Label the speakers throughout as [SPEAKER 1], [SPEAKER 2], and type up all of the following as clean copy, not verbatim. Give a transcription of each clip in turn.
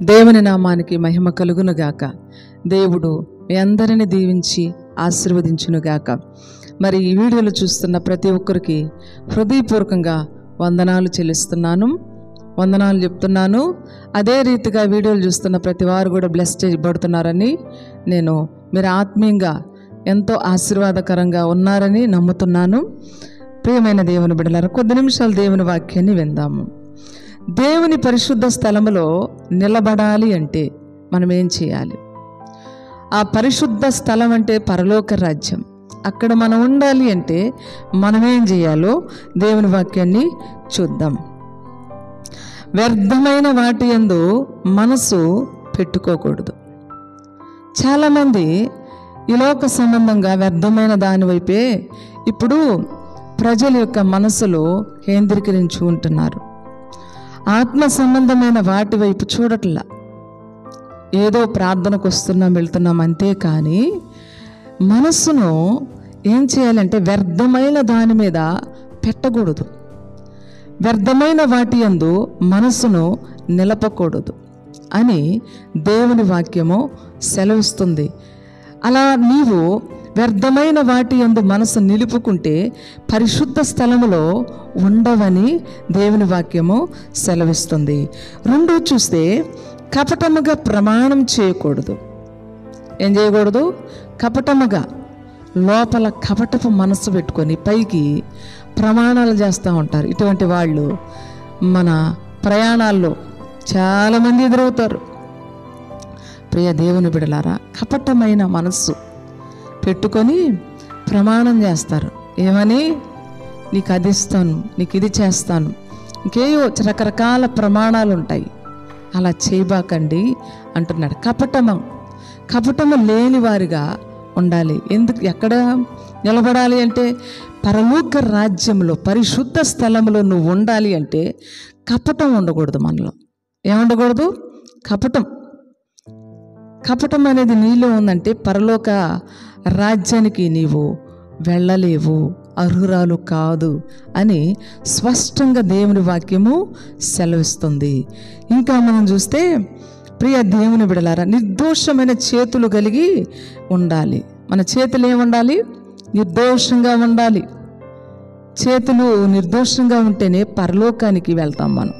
[SPEAKER 1] దేవుని నామానికి మహిమ కలుగునుగాక. దేవుడు మీ అందరిని దీవించి ఆశీర్వదించునుగాక. మరి ఈ వీడియోలు చూస్తున్న ప్రతి ఒక్కరికి హృదయపూర్వకంగా వందనాలు చెప్తున్నాను. అదే రీతిగా వీడియోలు చూస్తున్న ప్రతి వారు కూడా బ్లెస్ చేయబడుతున్నారని, మీరు ఆత్మీయంగా ఎంతో ఆశీర్వాదకరంగా ఉన్నారని నమ్ముతున్నాను. ప్రియమైన దేవుని బిడ్డలారా, కొద్ది నిమిషాలు దేవుని వాక్యాన్ని విందాము. దేవుని పరిశుద్ధ స్థలములో నిలబడాలి అంటే మనం ఏం చేయాలి? ఆ పరిశుద్ధ స్థలం అంటే పరలోక రాజ్యం. అక్కడ మనం ఉండాలి అంటే మనం ఏం చేయాలో దేవుని వాక్యాన్ని చూద్దాం. వ్యర్థమైన వాటి యందు మనసు పెట్టుకోకూడదు. చాలామంది ఈ లోక సంబంధంగా వ్యర్థమైన దాని వైపే ఇప్పుడు ప్రజల యొక్క మనసులో కేంద్రీకరించి ఉంటున్నారు. ఆత్మ సంబంధమైన వాటి వైపు చూడట్లా. ఏదో ప్రార్థనకు వస్తున్నాం వెళ్తున్నాం అంతే, కానీ మనస్సును ఏం చేయాలంటే వ్యర్థమైన దాని మీద పెట్టకూడదు. వ్యర్థమైన వాటి యందు మనస్సును నిలపకూడదు అని దేవుని వాక్యము సెలవిస్తుంది. అలా నీవు వ్యర్థమైన వాటి యందు మనసు నిలుపుకుంటే పరిశుద్ధ స్థలములో ఉండవని దేవుని వాక్యము సెలవిస్తుంది. రెండో చూస్తే కపటముగా ప్రమాణం చేయకూడదు. ఏం చేయకూడదు? కపటముగా, లోపల కపటపు మనసు పెట్టుకొని పైకి ప్రమాణాలు చేస్తూ ఉంటారు. ఇటువంటి వాళ్ళు మన ప్రయాణాల్లో చాలామంది ఎదురవుతారు. ప్రియ దేవుని బిడలారా, కపటమైన మనస్సు పెట్టుకొని ప్రమాణం చేస్తారు. ఏమని? నీకు అది ఇస్తాను, నీకు ఇది చేస్తాను, ఇంకేయో రకరకాల ప్రమాణాలు ఉంటాయి. అలా చేయబాకండి అంటున్నాడు. కపటము లేని వారిగా ఉండాలి. ఎక్కడ నిలబడాలి అంటే పరలోక రాజ్యంలో పరిశుద్ధ స్థలంలో నువ్వు ఉండాలి అంటే కపటం ఉండకూడదు. మనలో ఏముండకూడదు? కపటం అనేది నీలో ఉందంటే పరలోక రాజ్యానికి నీవు వెళ్ళలేవు, అర్హురాలు కాదు అని స్పష్టంగా దేవుని వాక్యము సెలవిస్తుంది. ఇంకా మనం చూస్తే ప్రియ దేవుని బిడలారా, నిర్దోషమైన చేతులు కలిగి ఉండాలి. మన చేతులు ఏముండాలి? నిర్దోషంగా ఉండాలి. చేతులు నిర్దోషంగా ఉంటేనే పరలోకానికి వెళ్తాం మనం.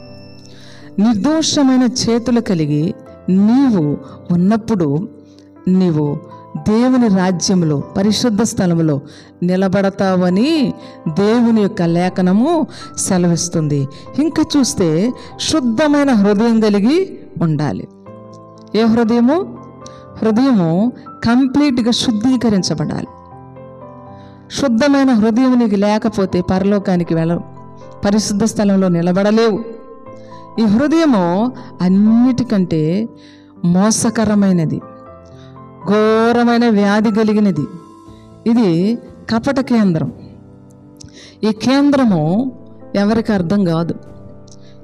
[SPEAKER 1] నిర్దోషమైన చేతులు కలిగి నీవు ఉన్నప్పుడు నీవు దేవుని రాజ్యంలో పరిశుద్ధ స్థలములో నిలబడతావని దేవుని యొక్క లేఖనము సెలవిస్తుంది. ఇంకా చూస్తే శుద్ధమైన హృదయం కలిగి ఉండాలి. ఏ హృదయము? హృదయము కంప్లీట్గా శుద్ధీకరించబడాలి. శుద్ధమైన హృదయం నీకు లేకపోతే పరలోకానికి పరిశుద్ధ స్థలంలో నిలబడలేవు. ఈ హృదయము అన్నిటికంటే మోసకరమైనది, ఘోరమైన వ్యాధి కలిగినది. ఇది కపట కేంద్రం. ఈ కేంద్రము ఎవరికి అర్థం కాదు.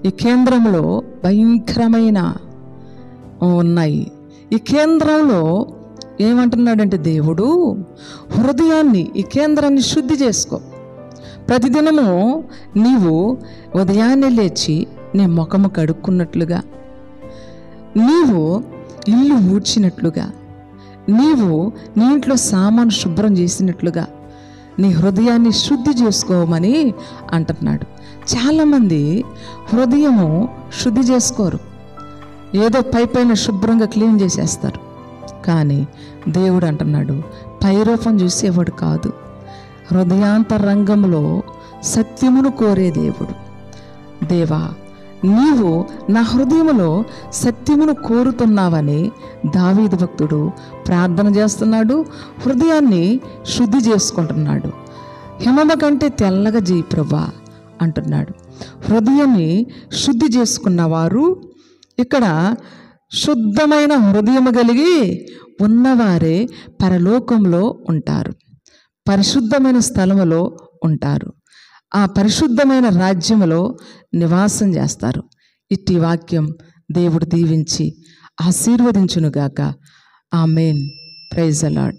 [SPEAKER 1] ఈ కేంద్రంలో భయంకరమైన ఉన్నాయి. ఈ కేంద్రంలో ఏమంటున్నాడంటే దేవుడు, హృదయాన్ని, ఈ కేంద్రాన్ని శుద్ధి చేసుకో. ప్రతిదినము నీవు ఉదయాన్నే లేచి నీ ముఖము కడుక్కున్నట్లుగా, నీవు ఇల్లు ఊడ్చినట్లుగా, నీవు నీ ఇంట్లో సామాను శుభ్రం చేసినట్లుగా నీ హృదయాన్ని శుద్ధి చేసుకోమని అంటున్నాడు. చాలామంది హృదయము శుద్ధి చేసుకోరు. ఏదో పైన శుభ్రంగా క్లీన్ చేసేస్తారు. కానీ దేవుడు అంటున్నాడు, పైరూపం చూసేవాడు కాదు, హృదయాంతరంగంలో సత్యమును కోరే దేవుడు. దేవా, నీవు నా హృదయములో సత్యమును కోరుతున్నావని దావీదు భక్తుడు ప్రార్థన చేస్తున్నాడు. హృదయాన్ని శుద్ధి చేసుకుంటున్నాడు. హిమమ కంటే తెల్లగా చేయి ప్రభా అంటున్నాడు. హృదయాన్ని శుద్ధి చేసుకున్నవారు, ఇక్కడ శుద్ధమైన హృదయము కలిగి ఉన్నవారే పరలోకంలో ఉంటారు, పరిశుద్ధమైన స్థలములో ఉంటారు, ఆ పరిశుద్ధమైన రాజ్యములో నివాసం చేస్తారు. ఇట్టి వాక్యం దేవుడు దీవించి ఆశీర్వదించునుగాక. ఆమేన్. Praise the lord.